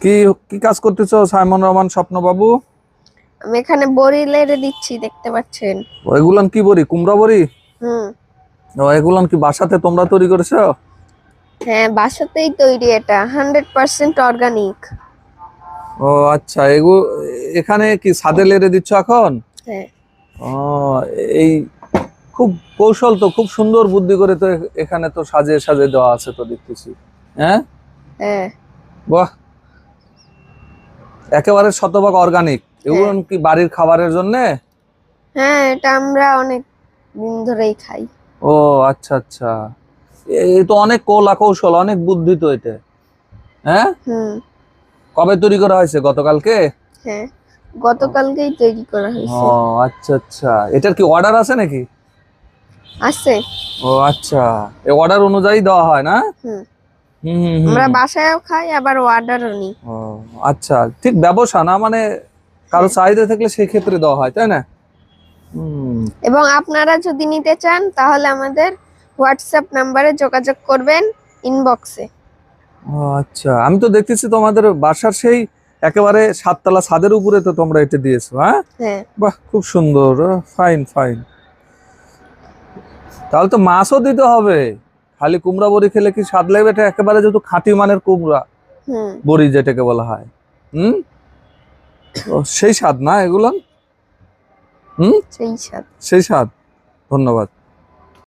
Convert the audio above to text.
কি কি কাজ করতেছো সাইমন রহমান স্বপ্নবাবু? আমি এখানে বড়ি লেড়ে দিচ্ছি, দেখতে পাচ্ছেন? এগুলান কি বড়ি? কুমড়া বড়ি? হুম। এগুলান কি বাসাতে তোমরা তৈরি করেছো? হ্যাঁ, বাসাতেই তৈরি, এটা 100% অর্গানিক। ও আচ্ছা, এখানে কি ছাদে লেড়ে দিচ্ছ এখন? হ্যাঁ। ও, এই খুব কৌশল তো, খুব সুন্দর বুদ্ধি করে তো এখানে তো সাজিয়ে সাজিয়ে দেওয়া আছে তো দেখতেছি। হ্যাঁ, হ্যাঁ। বাহ, একেবারে শতভাগ অর্গানিক। এগুলো হ্যাঁ। কি বাড়ির খাবারের জন্য? হ্যাঁ, এটা আমরা অনেক দিন ধরেই খাই। ও আচ্ছা আচ্ছা, এই তো অনেক কৌলা কৌশল, অনেক বুদ্ধি তো এটা। হ্যাঁ, হুম। কবে তৈরি করা হয়েছে? গতকালকে? হ্যাঁ, গতকালকেই তৈরি করা ও হয়েছে। আচ্ছা আচ্ছা, এটার কি অর্ডার আছে নাকি? আছে। ও আচ্ছা, এই অর্ডার অনুযায়ী দেওয়া হয় না? হুম। হুম হুম আমরা হুম। বাসায়ও খাই, আবার অর্ডারও নিই। ও আচ্ছা, ঠিক ব্যবসা না মানে, কারো হ্যাঁ। চাহিদা থাকলে সেই ক্ষেত্রে দেওয়া হয়, তাই না? হুম। এবং আপনারা যদি নিতে চান তাহলে আমাদের হোয়াটসঅ্যাপ নাম্বারে যোগাযোগ করবেন, ইনবক্সে। ও আচ্ছা, আমি তো দেখতেছি তোমাদের বাসার সেই একেবারে 7 তলা ছাদের উপরে তো তোমরা এটা দিয়েছো। হ্যাঁ, হ্যাঁ। বাহ, খুব সুন্দর, ফাইন ফাইন। তাহলে তো মাছও দিতে হবে। খালি কুমড়া বড়ি খেলে কি স্বাদ লাগবে? এটা একেবারে যেহেতু খাঁটি মানের কুমড়া হুম। বড়ি যেটাকে বলা হয়। হুম। ও, সেই স্বাদ না এগুলো? হুম, সেই সাথে। সেই স্বাদ। ধন্যবাদ।